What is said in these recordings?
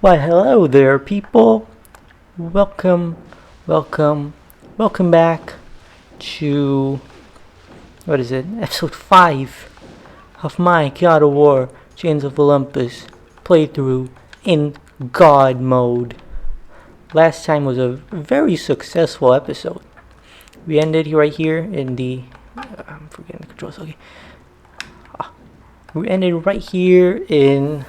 Why, hello there, people. Welcome, welcome, welcome back to episode 5 of my God of War Chains of Olympus playthrough in God mode. Last time was a very successful episode. We ended right here in the. I'm forgetting the controls, okay. We ended right here in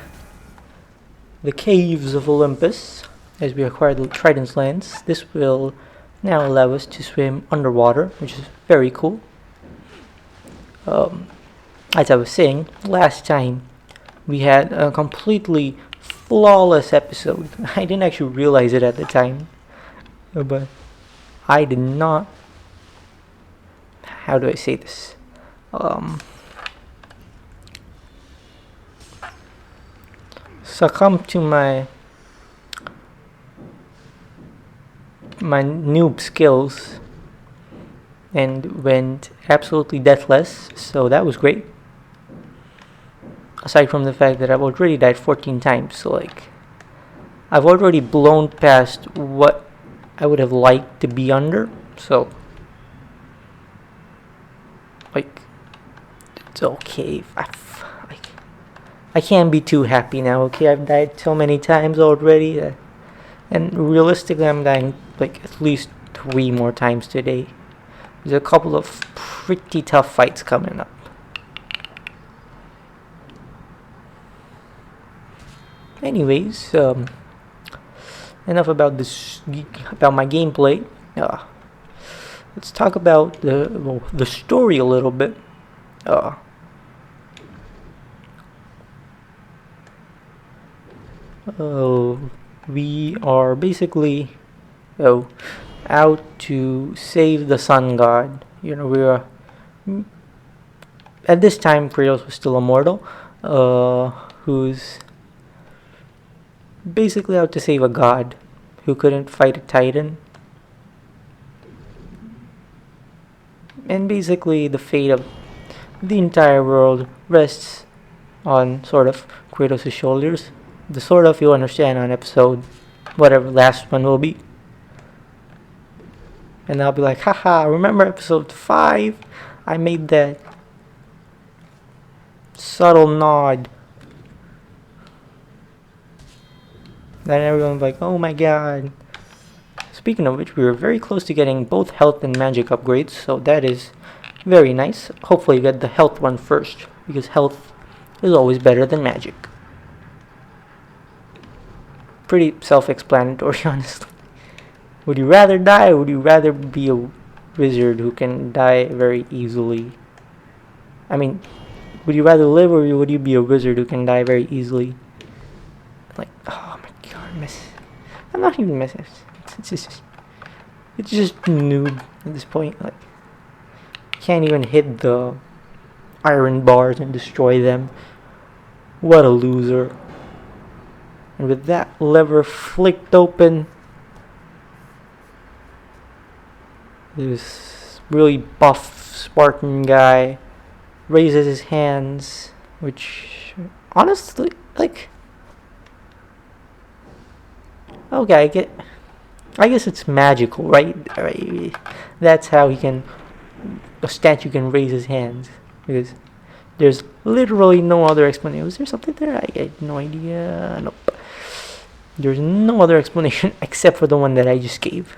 the caves of Olympus as we acquired the Trident's lance. This will now allow us to swim underwater, which is very cool. As I was saying, last time we had a completely flawless episode. I didn't actually realize it at the time, but I did not. How do I say this? Succumb to my noob skills and went absolutely deathless, so that was great. Aside from the fact that I've already died 14 times, so I've already blown past what I would have liked to be under, so it's okay. I can't be too happy now, okay? I've died so many times already, and realistically I'm dying at least 3 more times today. There's a couple of pretty tough fights coming up. Anyways, enough about my gameplay. Let's talk about the story a little bit. We are basically out to save the sun god. We're at this time Kratos was still immortal, who's basically out to save a god who couldn't fight a titan. And basically the fate of the entire world rests on sort of Kratos' shoulders. The sort of you'll understand on episode whatever last one will be. And I'll be like, haha, remember episode 5? I made that subtle nod. Then everyone's like, oh my god. Speaking of which, we were very close to getting both health and magic upgrades, so that is very nice. Hopefully you get the health one first, because health is always better than magic. Pretty self-explanatory, honestly. Would you rather die, or would you rather be a wizard who can die very easily? I mean, would you rather live, or would you be a wizard who can die very easily? Oh my god, I'm not even messing. It's just noob at this point. Can't even hit the iron bars and destroy them. What a loser. And with that lever flicked open, this really buff Spartan guy raises his hands, which honestly, okay, I guess it's magical, right? That's how a statue can raise his hands, because there's literally no other explanation. Was there something there? I had no idea. Nope. There's no other explanation except for the one that I just gave.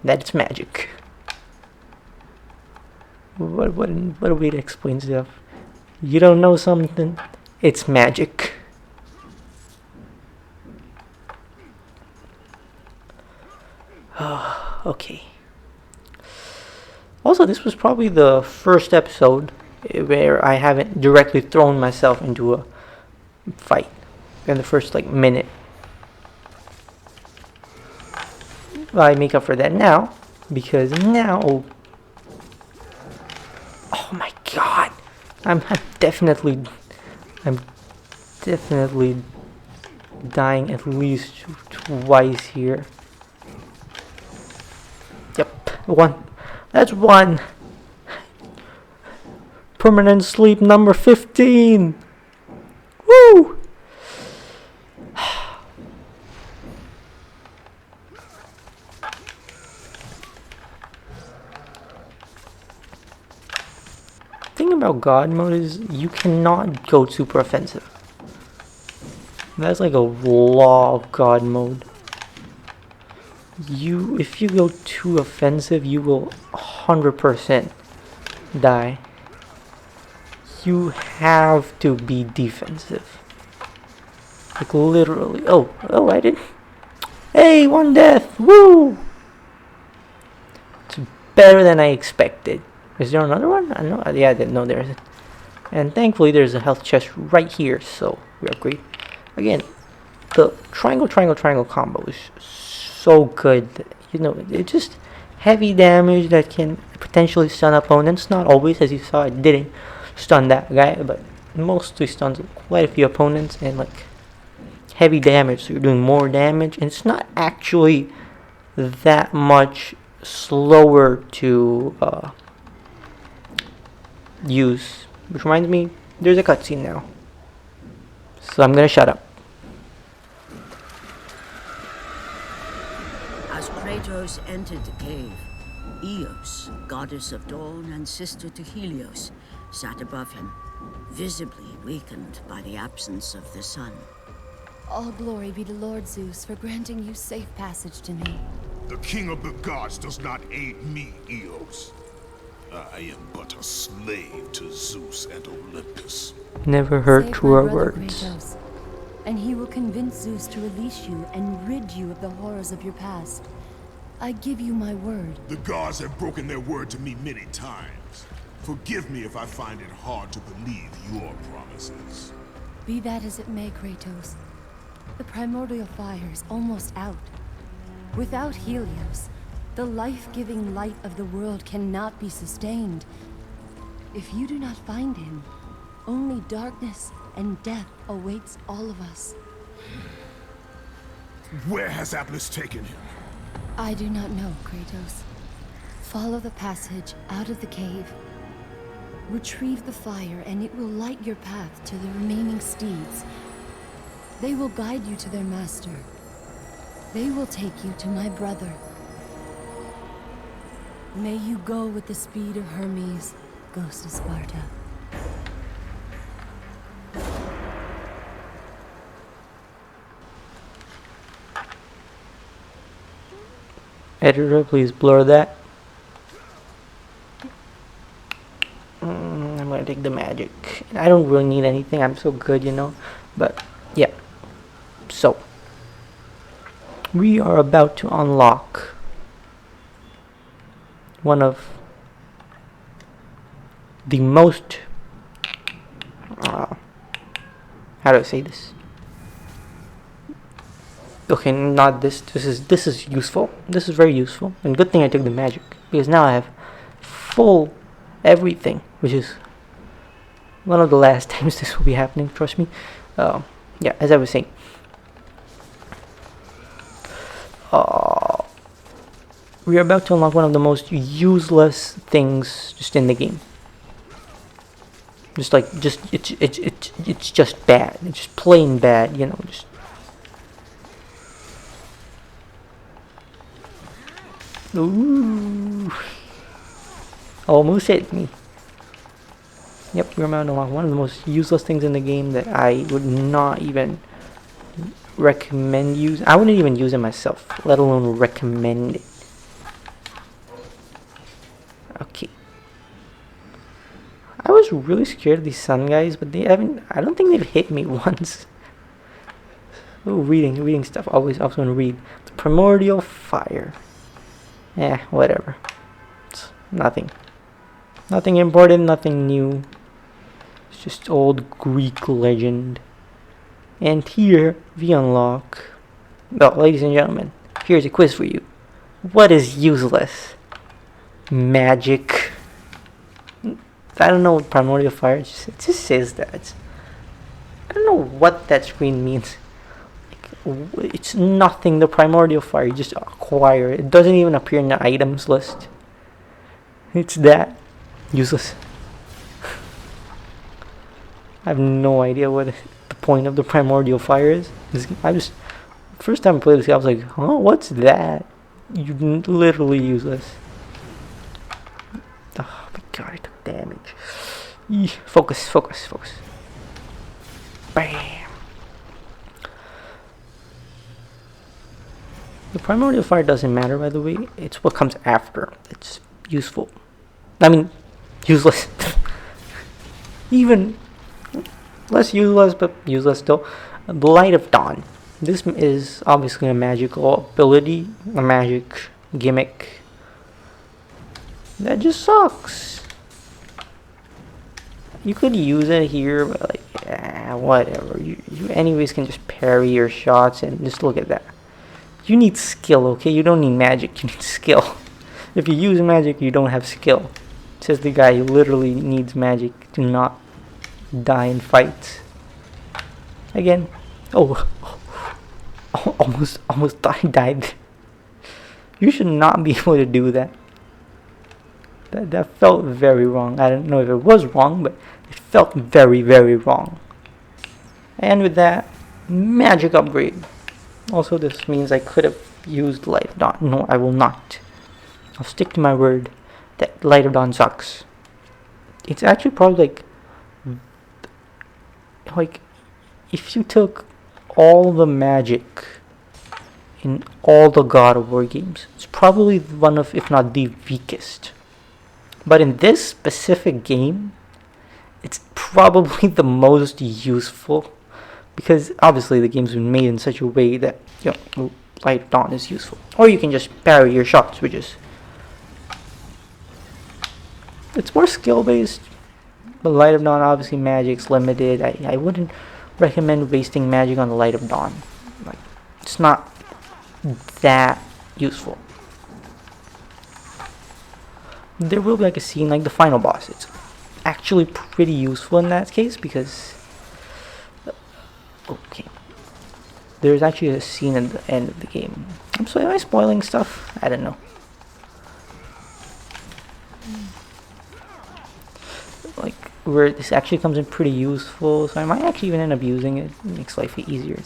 That it's magic. What a way to explain stuff. You don't know something? It's magic. Okay. Also, this was probably the first episode where I haven't directly thrown myself into a fight in the first minute. I make up for that now, because now, oh my god, I'm definitely dying at least twice here. Yep, one. That's one. Permanent sleep number 15. Woo! thing about God mode is you cannot go super offensive. That's like a law of God mode. If you go too offensive, you will 100% die. You have to be defensive. Like literally. Oh, I didn't. Hey, 1 death. Woo! It's better than I expected. Is there another one? I know. Yeah, no, there isn't. And thankfully, there's a health chest right here, so we upgrade. Again, the triangle combo is so good. You know, it's just heavy damage that can potentially stun opponents. Not always, as you saw, it didn't stun that guy, but mostly stuns quite a few opponents and like heavy damage. So you're doing more damage, and it's not actually that much slower to use. Which reminds me, there's a cutscene now, so I'm gonna shut up. As Kratos entered the cave, Eos, goddess of dawn and sister to Helios, sat above him, visibly weakened by the absence of the sun. All glory be to Lord Zeus for granting you safe passage to me. The king of the gods does not aid me, Eos. I am but a slave to Zeus and Olympus. Never heard Save truer my brother words. Kratos, and he will convince Zeus to release you and rid you of the horrors of your past. I give you my word. The gods have broken their word to me many times. Forgive me if I find it hard to believe your promises. Be that as it may, Kratos, the primordial fire is almost out. Without Helios, the life-giving light of the world cannot be sustained. If you do not find him, only darkness and death awaits all of us. Where has Atlas taken him? I do not know, Kratos. Follow the passage out of the cave. Retrieve the fire, and it will light your path to the remaining steeds. They will guide you to their master. They will take you to my brother. May you go with the speed of Hermes, ghost of Sparta. Editor, please blur that. I'm gonna take the magic. I don't really need anything. I'm so good, you know. But yeah. So we are about to unlock one of the most how do I say this? Okay, not this. This is useful. This is very useful, and good thing I took the magic, because now I have full everything, which is one of the last times this will be happening. Trust me. Yeah, as I was saying, we are about to unlock one of the most useless things just in the game. It's just bad. It's just plain bad, you know. Just ooh, almost hit me. Yep, we're about to unlock one of the most useless things in the game that I would not even recommend use. I wouldn't even use it myself, let alone recommend it. Okay. I was really scared of these sun guys, but they haven't. I don't think they've hit me once. Oh, reading stuff. Always want to read. The primordial fire. Whatever. It's nothing important, nothing new. It's just old Greek legend. And here we unlock. Well, ladies and gentlemen, here's a quiz for you. What is useless? Magic. I don't know what primordial fire is. It just says that. I don't know what that screen means. Like, it's nothing. The primordial fire, you just acquire it. It doesn't even appear in the items list. It's that useless. I have no idea what the point of the primordial fire is. First time I played this game, I was like, huh, what's that? You literally useless. Oh my god, I took damage. Focus, focus, focus. Bam. The primordial fire doesn't matter, by the way. It's what comes after. It's useful. I mean, useless. Even less useless, but useless still. The Light of Dawn. This is obviously a magical ability, a magic gimmick. That just sucks. You could use it here, but like, whatever. You anyways can just parry your shots, and just look at that. You need skill, okay? You don't need magic, you need skill. If you use magic, you don't have skill. Says the guy who literally needs magic to not die in fights. Again. Almost died. You should not be able to do that. That felt very wrong. I don't know if it was wrong, but it felt very, very wrong. And with that, magic upgrade. Also, this means I could have used Light of Dawn. No, I will not. I'll stick to my word that Light of Dawn sucks. It's actually probably like if you took all the magic in all the God of War games, it's probably one of, if not the weakest. But in this specific game, it's probably the most useful, because obviously the game's been made in such a way that, you know, Light of Dawn is useful. Or you can just parry your shots, which is, it's more skill based. But Light of Dawn, obviously magic's limited. I wouldn't recommend wasting magic on the Light of Dawn. Like, it's not that useful. There will be like a scene like the final boss. It's actually pretty useful in that case, because okay, there's actually a scene at the end of the game. Am I spoiling stuff? I don't know. Like, where this actually comes in pretty useful, so I might actually even end up using it. It makes life easier.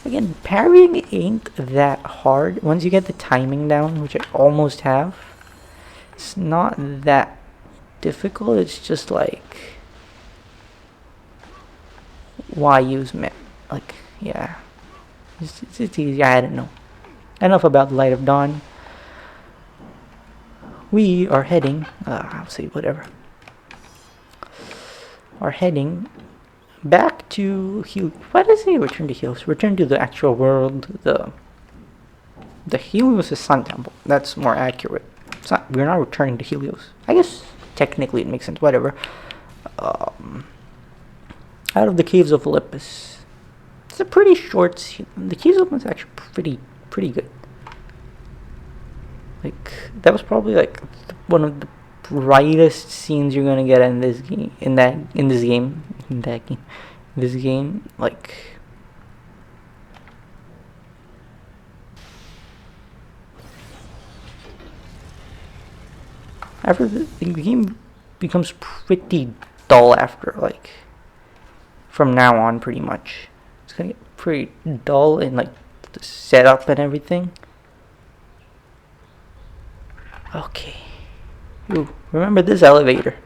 Again, parrying ain't that hard once you get the timing down, which I almost have. It's not that difficult. It's just like, why use like, yeah, it's easy. I don't know. Enough about Light of Dawn. We are heading, I'll say whatever, are heading back to Helios. Why does he return to Helios? Return to the actual world. The Helios is Sun Temple. That's more accurate. It's not, we're not returning to Helios. I guess technically it makes sense. Whatever. Out of the caves of Olympus. It's a pretty short. The caves of Olympus is actually pretty good. Like, that was probably like one of the brightest scenes you're gonna get in this game. This game, like, after the game becomes pretty dull after, like, from now on, pretty much. It's gonna get pretty dull in, like, the setup and everything. Okay. Ooh, remember this elevator?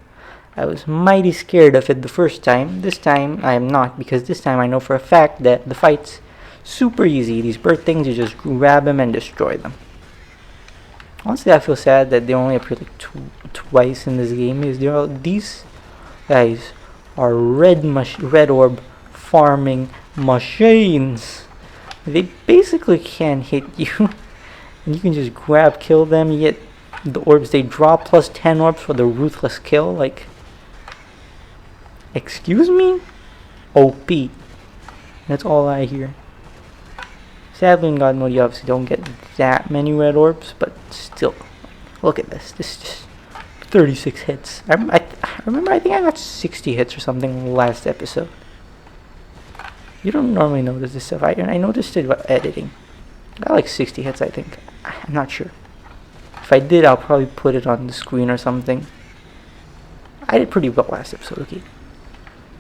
I was mighty scared of it the first time. This time, I am not, because this time I know for a fact that the fight's super easy. These bird things, you just grab them and destroy them. Honestly, I feel sad that they only appear like twice in this game. These guys are red orb farming machines. They basically can't hit you. And you can just kill them. You get the orbs they drop plus 10 orbs for the ruthless kill. Like, excuse me? OP. That's all I hear. Sadly, in God mode, you obviously don't get that many red orbs, but still, look at this. This is just 36 hits. I remember, I think I got 60 hits or something last episode. You don't normally notice this stuff. I noticed it while editing. I got like 60 hits, I think. I'm not sure. If I did, I'll probably put it on the screen or something. I did pretty well last episode, okay?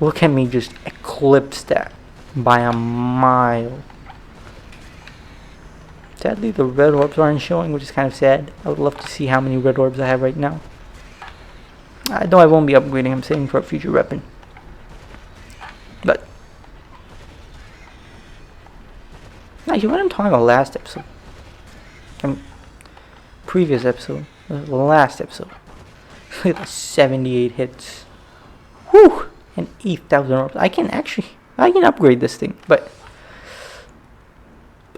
Look at me just eclipse that by a mile. Sadly, the red orbs aren't showing, which is kind of sad. I would love to see how many red orbs I have right now. Though I won't be upgrading, I'm saving for a future weapon. But actually, what I'm talking about last episode, previous episode, the last episode, look at the 78 hits, whew, and 8,000 orbs. I can upgrade this thing, but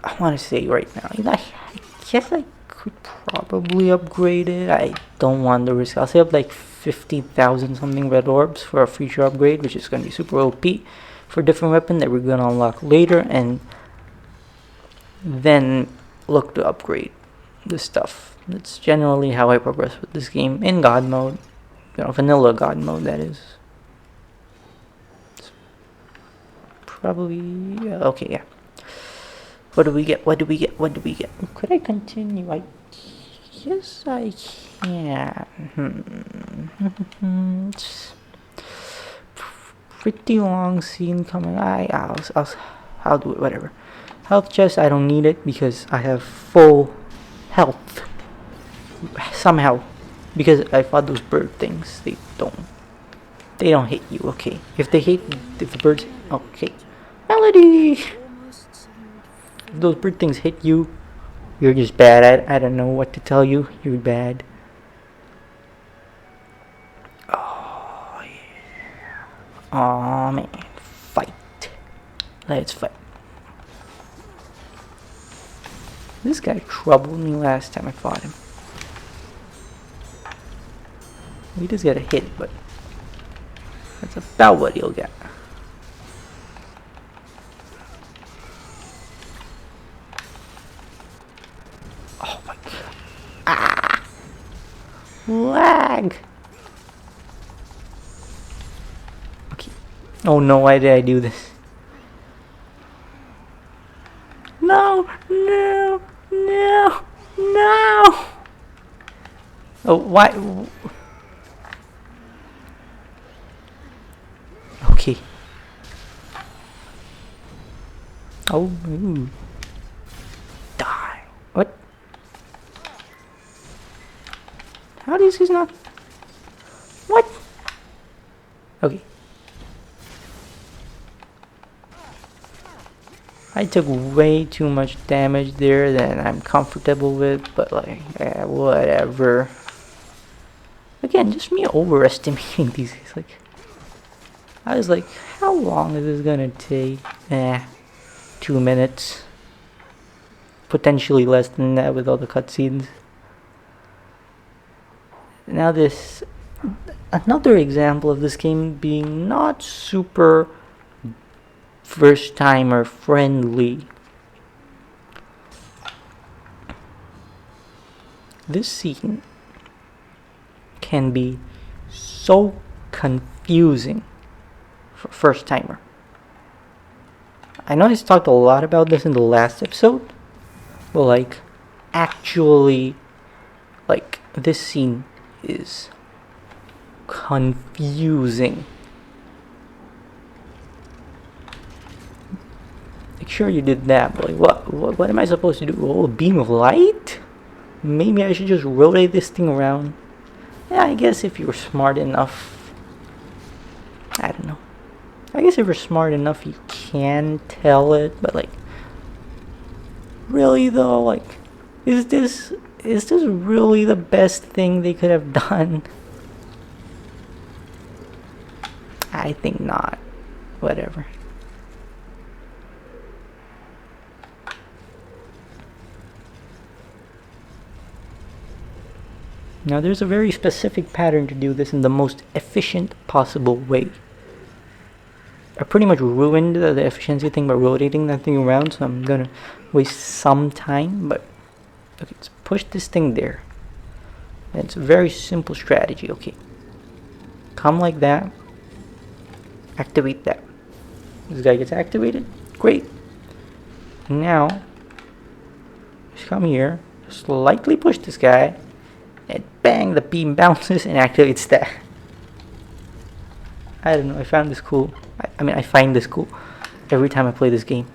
I want to say right now, I guess I could probably upgrade it. I don't want the risk. I'll save like 15,000 something red orbs for a future upgrade, which is going to be super OP for a different weapon that we're going to unlock later, and then look to upgrade this stuff. That's generally how I progress with this game in God mode, vanilla God mode, that is. It's probably okay. Yeah. What do we get? What do we get? What do we get? Could I continue? I guess I can. It's pretty long scene coming. I'll do it. Whatever. Health chest. I don't need it because I have full health. Somehow, because I fought those bird things. They don't hit you. Okay. If the birds. Okay. Melody. If those bird things hit you, you're just bad. I don't know what to tell you. You're bad. Oh, yeah. Oh, man. Fight. Let's fight. This guy troubled me last time I fought him. He does get a hit, but that's about what he'll get. Oh my god. Ah! Lag! Okay. Oh no, why did I do this? No! No! No! No! Oh, why? Okay. Oh, ooh. Die. What? How does he not? What? Okay. I took way too much damage there than I'm comfortable with, but like, yeah, whatever. Again, just me overestimating these guys. Like, I was like, how long is this gonna take? 2 minutes. Potentially less than that with all the cutscenes. Now this, another example of this game being not super first timer friendly. This scene can be so confusing for first timer. I know I talked a lot about this in the last episode, but like actually, like this scene is confusing. Like, sure you did that, but like what am I supposed to do? Oh, a beam of light? Maybe I should just rotate this thing around. Yeah, I guess if you were smart enough. I don't know. I guess if you're smart enough you can tell it, but like really though, like is this really the best thing they could have done? I think not. Whatever. Now there's a very specific pattern to do this in the most efficient possible way. I pretty much ruined the efficiency thing by rotating that thing around, so I'm gonna waste some time, but okay, let's push this thing there. And it's a very simple strategy. Okay, come like that, activate that. This guy gets activated, great. Now just come here, slightly push this guy, and bang, the beam bounces and activates that. I don't know, I found this cool. I find this cool every time I play this game.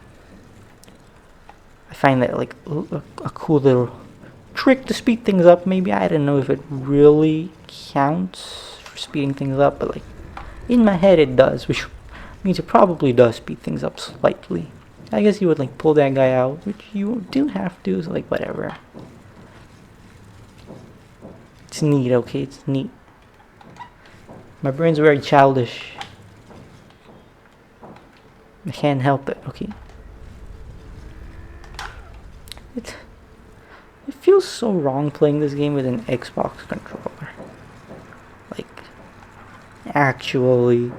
I find that like a cool little trick to speed things up. Maybe I don't know if it really counts for speeding things up, but like in my head it does, which means it probably does speed things up slightly. I guess you would like pull that guy out, which you do have to, so like whatever. It's neat, okay, it's neat. My brain's very childish. I can't help it, okay. It feels so wrong playing this game with an Xbox controller. Like, actually,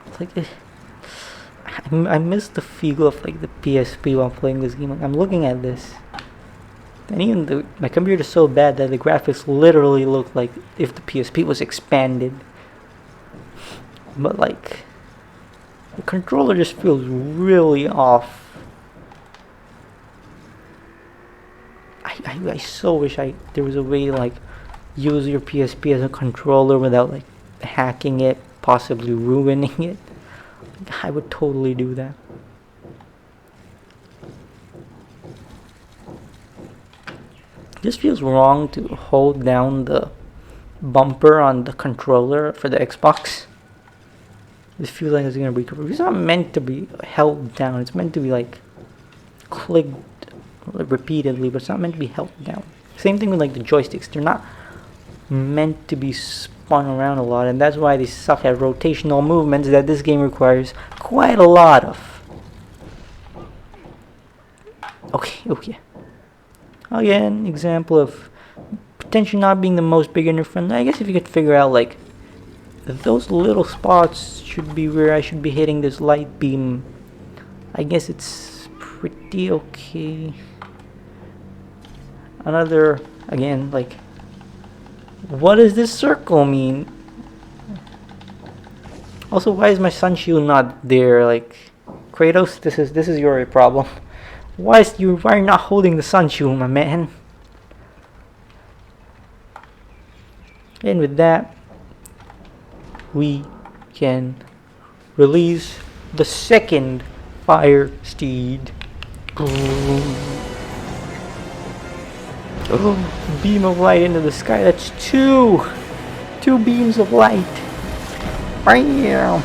it's like I miss the feel of like the PSP while playing this game. Like, I'm looking at this, and even my computer's so bad that the graphics literally look like if the PSP was expanded. But like, the controller just feels really off. I so wish there was a way to like use your PSP as a controller without like hacking it, possibly ruining it. I would totally do that. This feels wrong to hold down the bumper on the controller for the Xbox. This feels like it's gonna break. It's not meant to be held down. It's meant to be like clicked repeatedly, but it's not meant to be held down. Same thing with like the joysticks. They're not meant to be spun around a lot, and that's why they suck at rotational movements that this game requires quite a lot of. Okay. Again, example of potentially not being the most beginner friendly. I guess if you could figure out like those little spots should be where I should be hitting this light beam, I guess it's pretty okay. Another, again, like, what does this circle mean? Also, why is my sun shield not there? Like, Kratos, this is your problem. Why are you not holding the sun shield, my man? And with that, we can release the second fire steed. Oh, beam of light into the sky. That's two beams of light. Bam.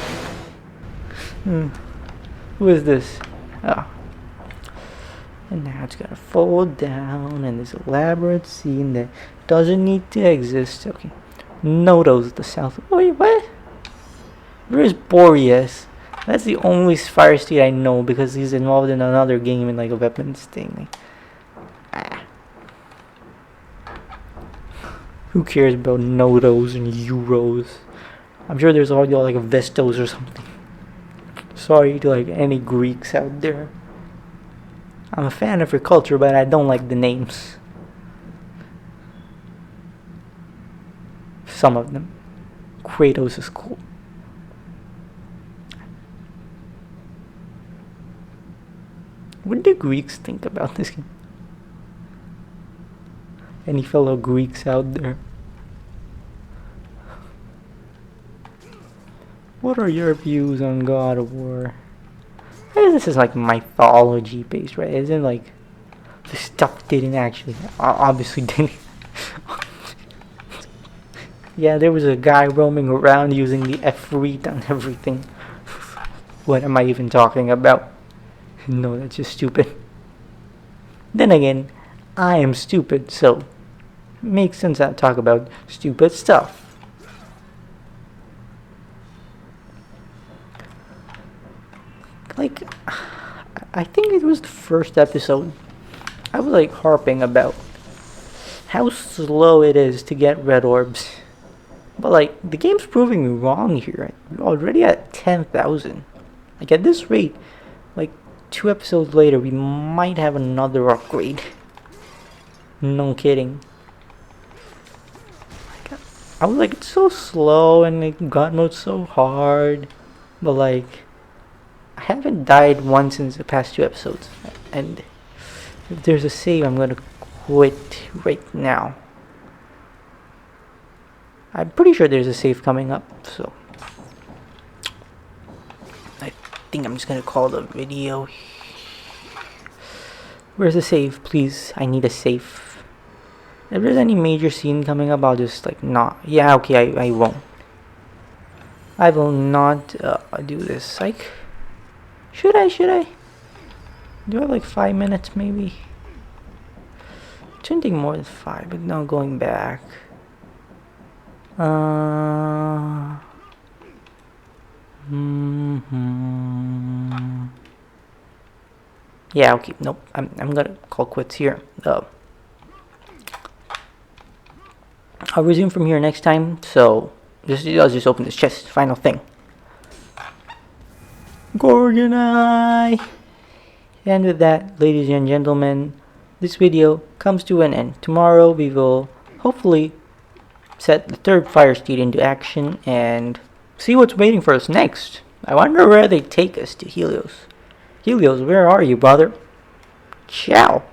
Who is this? Oh. And now it's gotta fold down, and this elaborate scene that doesn't need to exist. Okay. Nodos, the south. Wait, what? Where's Boreas? That's the only fire steed I know because he's involved in another game in like a weapons thing. Who cares about Nodos and Euros? I'm sure there's already like a Vestos or something. Sorry to like any Greeks out there. I'm a fan of your culture, but I don't like the names. Some of them. Kratos is cool. What do Greeks think about this game? Any fellow Greeks out there? What are your views on God of War? I guess this is like mythology based, right? Isn't like the stuff didn't actually obviously didn't. Yeah, there was a guy roaming around using the F-read on everything. What am I even talking about? No, that's just stupid. Then again, I am stupid, so it makes sense to talk about stupid stuff. Like, I think it was the first episode, I was like harping about how slow it is to get red orbs. But like, the game's proving me wrong here. We're already at 10,000. Like, at this rate, like 2 episodes later, we might have another upgrade. No kidding. I was like, it's so slow and like, God mode's so hard. But like, I haven't died once in the past 2 episodes. And if there's a save, I'm gonna quit right now. I'm pretty sure there's a save coming up, so I think I'm just gonna call the video. Where's the save, please? I need a save. If there's any major scene coming up, I'll just like not. Yeah, okay, I won't. I will not do this. Psych. Should I? Do I have like 5 minutes maybe? It shouldn't take more than 5, but now going back. Yeah, okay, nope. I'm gonna call quits here. I'll resume from here next time. So I'll just open this chest. Final thing. Gorgon Eye. And with that, ladies and gentlemen, this video comes to an end. Tomorrow we will hopefully set the third fire steed into action and see what's waiting for us next. I wonder where they take us to Helios. Helios, where are you, brother? Ciao.